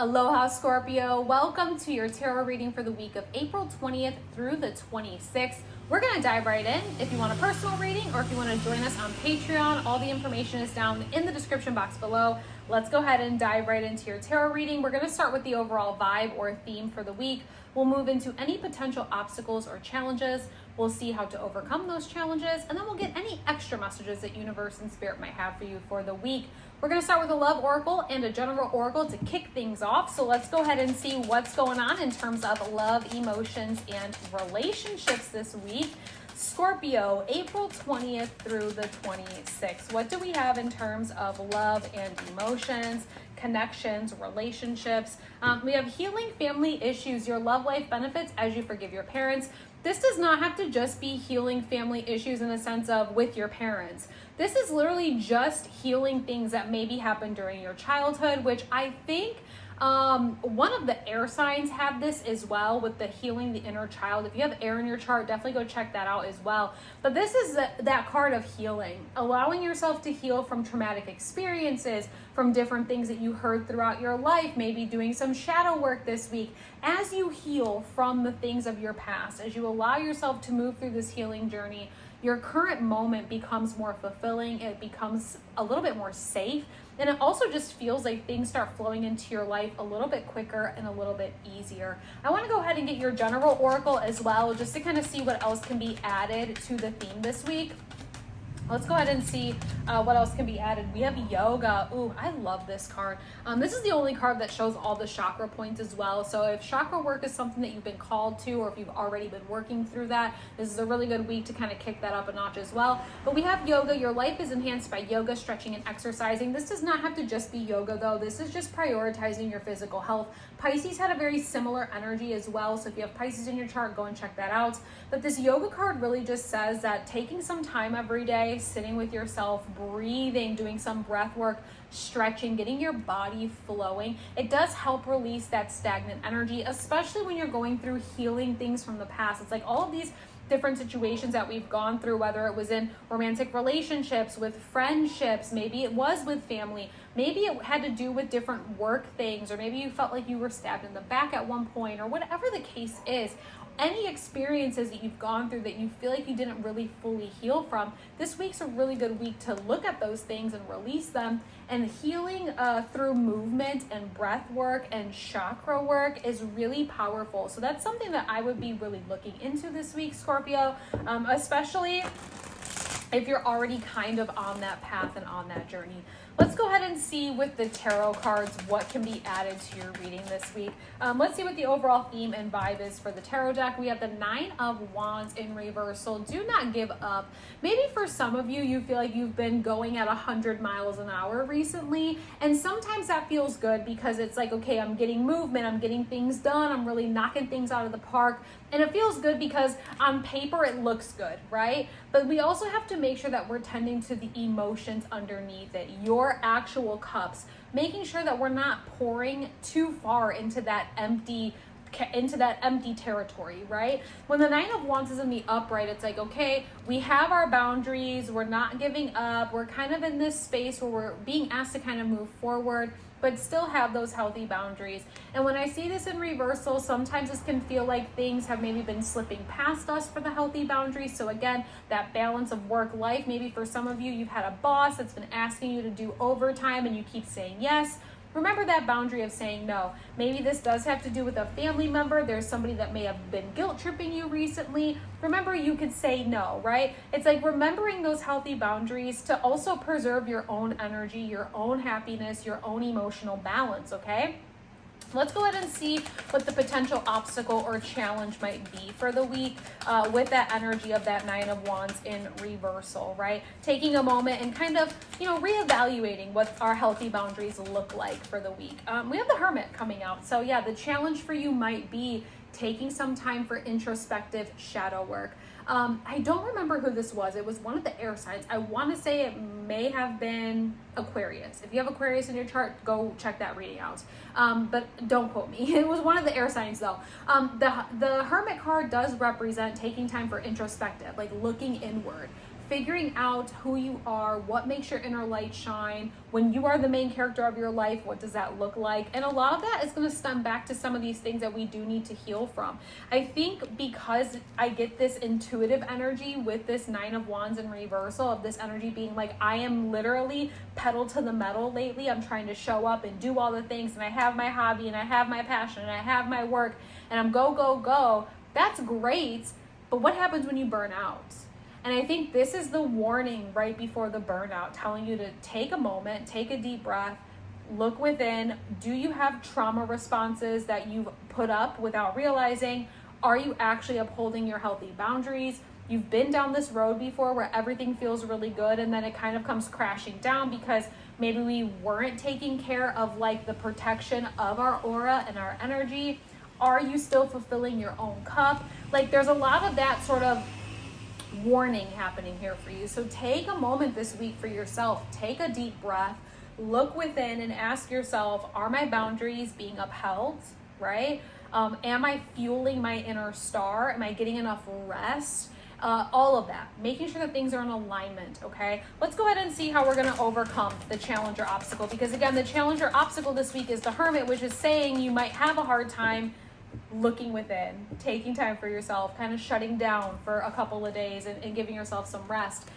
Aloha Scorpio, welcome to your tarot reading for the week of April 20th through the 26th. We're going to dive right in. If you want a personal reading or if you want to join us on Patreon, all the information is down in the description box below. Let's go ahead and dive right into your tarot reading. We're going to start with the overall vibe or theme for the week. We'll move into any potential obstacles or challenges. We'll see how to overcome those challenges, and then we'll get any extra messages that universe and spirit might have for you for the week. We're going to start with a love oracle and a general oracle to kick things off. So let's go ahead and see what's going on in terms of love, emotions, and relationships this week. Scorpio, April 20th through the 26th. What do we have in terms of love and emotions, connections, relationships? We have healing family issues. Your love life benefits as you forgive your parents. This does not have to just be healing family issues in the sense of with your parents. This is literally just healing things that maybe happened during your childhood, which I think one of the air signs have this as well with the healing the inner child. If you have air in your chart, definitely go check that out as well. But this is that card of healing, allowing yourself to heal from traumatic experiences, from different things that you heard throughout your life, maybe doing some shadow work this week. As you heal from the things of your past, as you allow yourself to move through this healing journey, your current moment becomes more fulfilling. It becomes a little bit more safe. And it also just feels like things start flowing into your life a little bit quicker and a little bit easier. I want to go ahead and get your general oracle as well, just to kind of see what else can be added to the theme this week. Let's go ahead and see what else can be added. We have yoga. Ooh, I love this card. This is the only card that shows all the chakra points as well. So if chakra work is something that you've been called to, or if you've already been working through that, this is a really good week to kind of kick that up a notch as well. But we have yoga. Your life is enhanced by yoga, stretching, and exercising. This does not have to just be yoga though. This is just prioritizing your physical health. Pisces had a very similar energy as well. So if you have Pisces in your chart, go and check that out. But this yoga card really just says that taking some time every day, sitting with yourself, breathing, doing some breath work, stretching, getting your body flowing, it does help release that stagnant energy, especially when you're going through healing things from the past. It's like all of these different situations that we've gone through, whether it was in romantic relationships, with friendships, maybe it was with family, maybe it had to do with different work things, or maybe you felt like you were stabbed in the back at one point, or whatever the case is. Any experiences that you've gone through that you feel like you didn't really fully heal from, this week's a really good week to look at those things and release them. And healing through movement and breath work and chakra work is really powerful. So that's something that I would be really looking into this week, Scorpio, especially if you're already kind of on that path and on that journey. Let's go ahead and see with the tarot cards what can be added to your reading this week. Let's see what the overall theme and vibe is for the tarot deck. We have the 9 of Wands in reversal. Do not give up. Maybe for some of you, you feel like you've been going at 100 miles an hour recently. And sometimes that feels good because it's like, okay, I'm getting movement, I'm getting things done, I'm really knocking things out of the park. And it feels good because on paper it looks good, right? But we also have to make sure that we're tending to the emotions underneath it, your actual cups, making sure that we're not pouring too far into that empty territory, right? When the 9 of Wands is in the upright, it's like, okay, we have our boundaries, we're not giving up, we're kind of in this space where we're being asked to kind of move forward, but still have those healthy boundaries. And when I see this in reversal, sometimes this can feel like things have maybe been slipping past us for the healthy boundaries. So again, that balance of work life, maybe for some of you, you've had a boss that's been asking you to do overtime and you keep saying yes. Remember that boundary of saying no. Maybe this does have to do with a family member. There's somebody that may have been guilt tripping you recently. Remember, you could say no, right? It's like remembering those healthy boundaries to also preserve your own energy, your own happiness, your own emotional balance, okay? Let's go ahead and see what the potential obstacle or challenge might be for the week with that energy of that 9 of Wands in reversal, right? Taking a moment and kind of, reevaluating what our healthy boundaries look like for the week. We have the Hermit coming out. So yeah, the challenge for you might be taking some time for introspective shadow work. I don't remember who this was. It was one of the air signs. I want to say it may have been Aquarius. If you have Aquarius in your chart, go check that reading out. But don't quote me. It was one of the air signs though. The Hermit card does represent taking time for introspective, like looking inward, figuring out who you are, what makes your inner light shine. When you are the main character of your life, what does that look like? And a lot of that is going to stem back to some of these things that we do need to heal from. I think because I get this intuitive energy with this Nine of Wands in reversal, of this energy being like, I am literally pedal to the metal lately. I'm trying to show up and do all the things, and I have my hobby, and I have my passion, and I have my work, and I'm go, go, go. That's great. But what happens when you burn out? And I think this is the warning right before the burnout, telling you to take a moment, take a deep breath, look within. Do you have trauma responses that you've put up without realizing? Are you actually upholding your healthy boundaries? You've been down this road before where everything feels really good and then it kind of comes crashing down because maybe we weren't taking care of like the protection of our aura and our energy. Are you still fulfilling your own cup? Like there's a lot of that sort of warning happening here for you. So take a moment this week for yourself. Take a deep breath, look within and ask yourself, are my boundaries being upheld, right? Am I fueling my inner star? Am I getting enough rest? All of that, making sure that things are in alignment, okay? Let's go ahead and see how we're gonna overcome the challenge or obstacle, because again, the challenge or obstacle this week is the Hermit, which is saying you might have a hard time looking within, taking time for yourself, kind of shutting down for a couple of days and giving yourself some rest.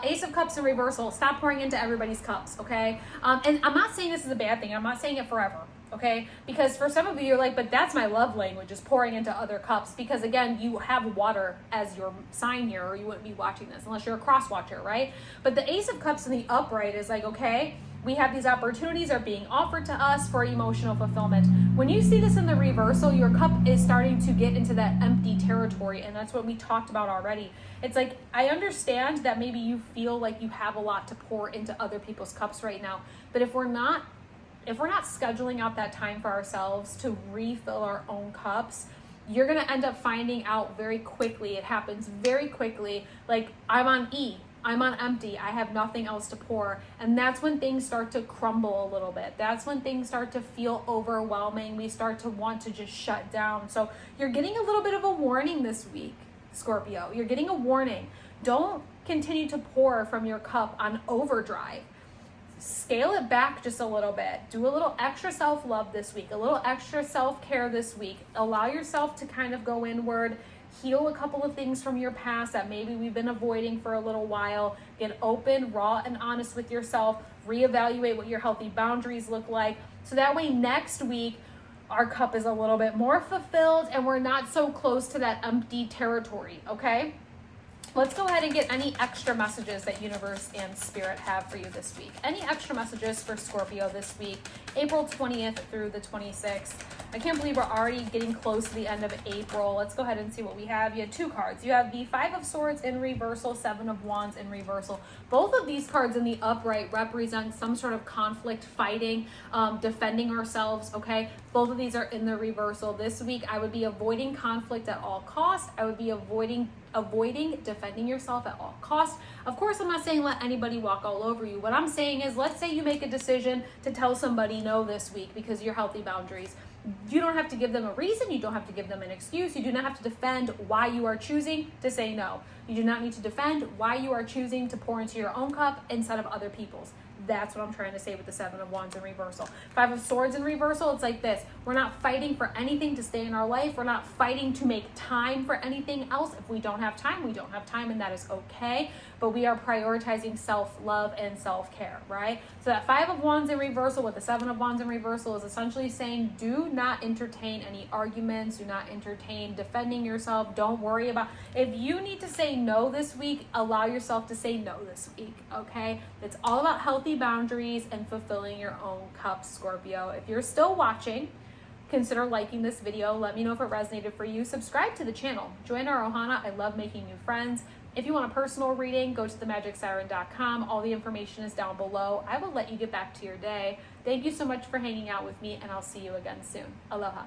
Ace of Cups in reversal, stop pouring into everybody's cups, okay? And I'm not saying this is a bad thing. I'm not saying it forever, okay? Because for some of you, you're like, but that's my love language, is pouring into other cups. Because again, you have water as your sign here, or you wouldn't be watching this unless you're a cross watcher, right? But the Ace of Cups in the upright is like, okay, we have these opportunities are being offered to us for emotional fulfillment. When you see this in the reversal, your cup is starting to get into that empty territory, and that's what we talked about already. It's like, I understand that maybe you feel like you have a lot to pour into other people's cups right now, but if we're not scheduling out that time for ourselves to refill our own cups, you're gonna end up finding out very quickly. It happens very quickly. Like, I'm on E. I'm on empty. I have nothing else to pour. And that's when things start to crumble a little bit. That's when things start to feel overwhelming. We start to want to just shut down. So you're getting a little bit of a warning this week, Scorpio. You're getting a warning. Don't continue to pour from your cup on overdrive. Scale it back just a little bit. Do a little extra self-love this week, a little extra self-care this week. Allow yourself to kind of go inward, heal a couple of things from your past that maybe we've been avoiding for a little while. Get open, raw, and honest with yourself. Reevaluate what your healthy boundaries look like. So that way next week, our cup is a little bit more fulfilled and we're not so close to that empty territory, okay? Let's go ahead and get any extra messages that universe and spirit have for you this week. Any extra messages for Scorpio this week, April 20th through the 26th. I can't believe we're already getting close to the end of April. Let's go ahead and see what we have. You have two cards. You have the Five of Swords in reversal, Seven of Wands in reversal. Both of these cards in the upright represent some sort of conflict, fighting, defending ourselves, okay? Both of these are in the reversal. This week, I would be avoiding conflict at all costs. I would be avoiding defending yourself at all costs. Of course, I'm not saying let anybody walk all over you. What I'm saying is, let's say you make a decision to tell somebody no this week because of your healthy boundaries. You don't have to give them a reason. You don't have to give them an excuse. You do not have to defend why you are choosing to say no. You do not need to defend why you are choosing to pour into your own cup instead of other people's. That's what I'm trying to say with the Seven of Wands in reversal. Five of Swords in reversal, it's like this. We're not fighting for anything to stay in our life. We're not fighting to make time for anything else. If we don't have time, we don't have time, and that is okay. But we are prioritizing self-love and self-care, right? So that Five of Wands in reversal with the Seven of Wands in reversal is essentially saying, do not entertain any arguments. Do not entertain defending yourself. Don't worry about, if you need to say no this week, allow yourself to say no this week, okay? It's all about healthy boundaries and fulfilling your own cup, Scorpio. If you're still watching, consider liking this video. Let me know if it resonated for you. Subscribe to the channel. Join our Ohana. I love making new friends. If you want a personal reading, go to themagicsiren.com. All the information is down below. I will let you get back to your day. Thank you so much for hanging out with me, and I'll see you again soon. Aloha.